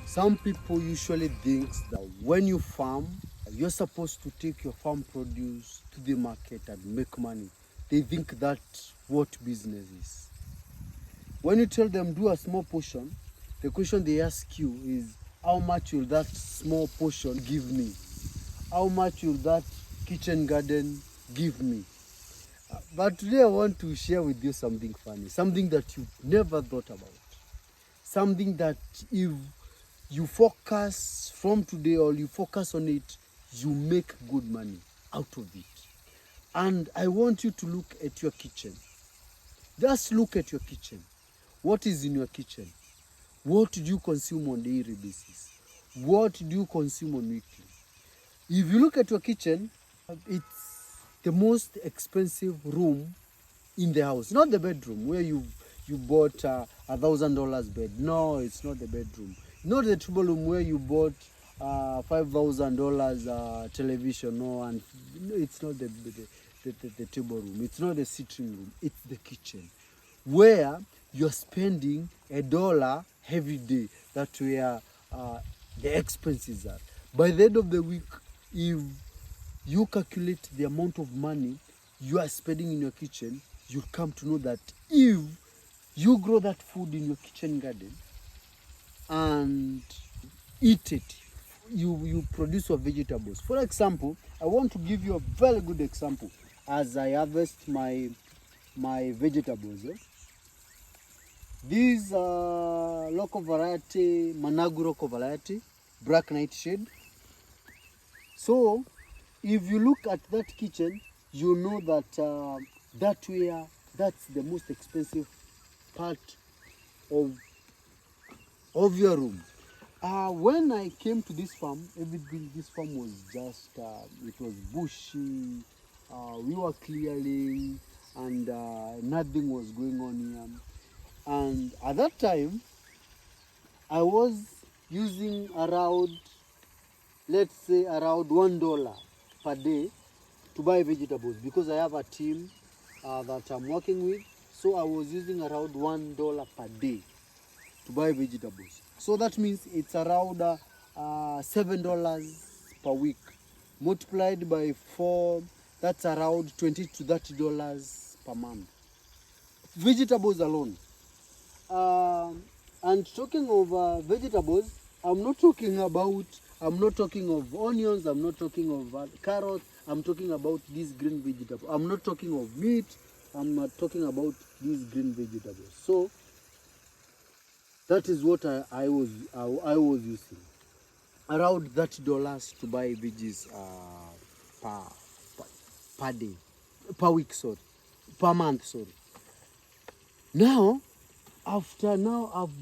Some people usually think that when you farm, you're supposed to take your farm produce to the market and make money. They think that's what business is. When you tell them do a small portion, the question they ask you is, how much will that small portion give me? How much will that kitchen garden give me? But today I want to share with you something funny, something that you never thought about. Something that if you focus from today or you focus on it, you make good money out of it. And I want you to look at your kitchen. Just look at your kitchen. What is in your kitchen? What do you consume on a daily basis? What do you consume on weekly? If you look at your kitchen, it's the most expensive room in the house. Not the bedroom where you bought $1,000 bed. No, it's not the bedroom. Not the table room where you bought $5,000 television. No, and it's not the table room. It's not the sitting room. It's the kitchen, where you're spending $1 every day. That's where the expenses are. By the end of the week, if you calculate the amount of money you are spending in your kitchen, you come to know that if you grow that food in your kitchen garden and eat it, you produce your vegetables. For example, I want to give you a very good example as I harvest my vegetables. These local variety, Managu local variety, black nightshade. So if you look at that kitchen, you know that that's the most expensive part of your room. When I came to this farm, this farm was just, it was bushy, we were clearing, and nothing was going on here. And at that time, I was using around, let's say around $1 per day to buy vegetables, because I have a team that I'm working with. So I was using around $1 per day to buy vegetables. So that means it's around $7 per week. Multiplied by 4, that's around $20 to $30 per month. Vegetables alone. And talking of vegetables, I'm not talking of onions, I'm not talking of carrots, I'm talking about these green vegetables. I'm not talking of meat, I'm not talking about these green vegetables. So that is what I was using. Around $30 to buy veggies per day, per week, sorry, per month, sorry. Now I've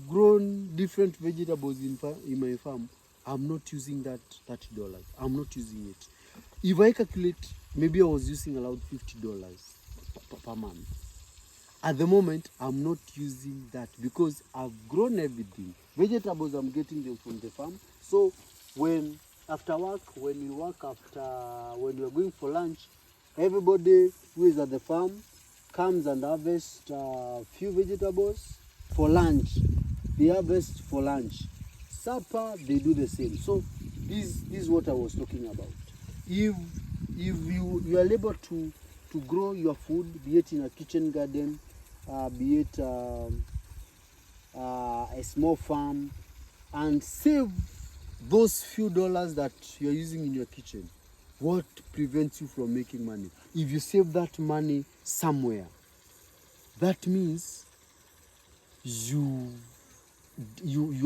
grown different vegetables in my farm. I'm not using that $30. I'm not using it. If I calculate, maybe I was using around $50 per month. At the moment, I'm not using that because I've grown everything. Vegetables, I'm getting them from the farm. So when we are going for lunch, everybody who is at the farm comes and harvests a few vegetables for lunch. They harvest for lunch. Supper, they do the same. So this is what I was talking about. If you are able to grow your food, be it in a kitchen garden, be it a small farm, and save those few dollars that you're using in your kitchen, what prevents you from making money? If you save that money somewhere, that means you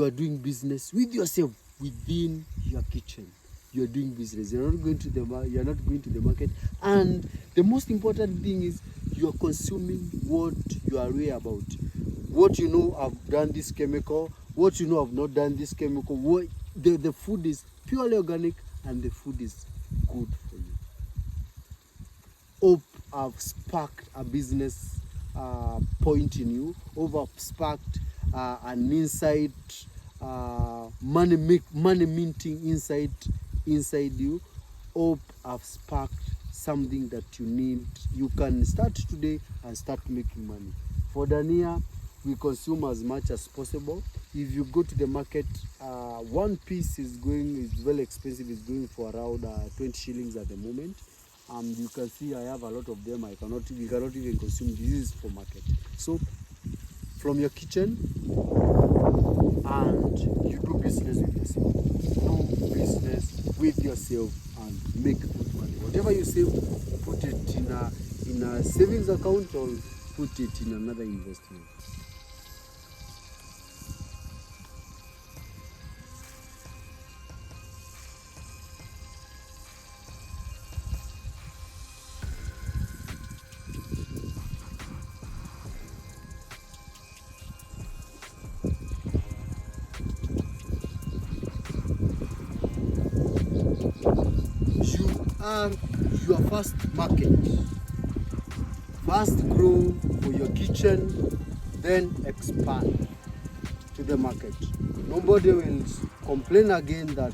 are doing business with yourself within your kitchen. You are doing business. You're not going to the market. And the most important thing is you are consuming what you are aware about. What you know, I've done this chemical. What you know, I've not done this chemical. The food is purely organic and the food is good for you. Hope I've sparked a business point in you. Hope I've sparked an insight, money minting inside you. Hope I've sparked something that you need. You can start today and start making money. For Dania, we consume as much as possible. If you go to the market, one piece is very expensive. It's going for around 20 shillings at the moment. You can see I have a lot of them. We cannot even consume. This is for market. So from your kitchen, and you do business with yourself. Do business with yourself and make good money. Whatever you save, put it in a savings account or put it in another investment. You are your first market. First grow for your kitchen, then expand to the market. Nobody will complain again that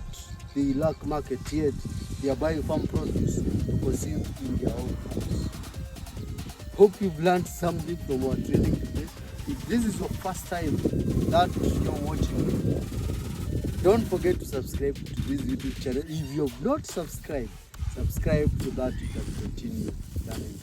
they lack market, yet they are buying farm produce to consume in their own house. Hope you've learned something from our training today. If this is your first time that you're watching, don't forget to subscribe to this YouTube channel. If you have not subscribed, subscribe so that you can continue learning.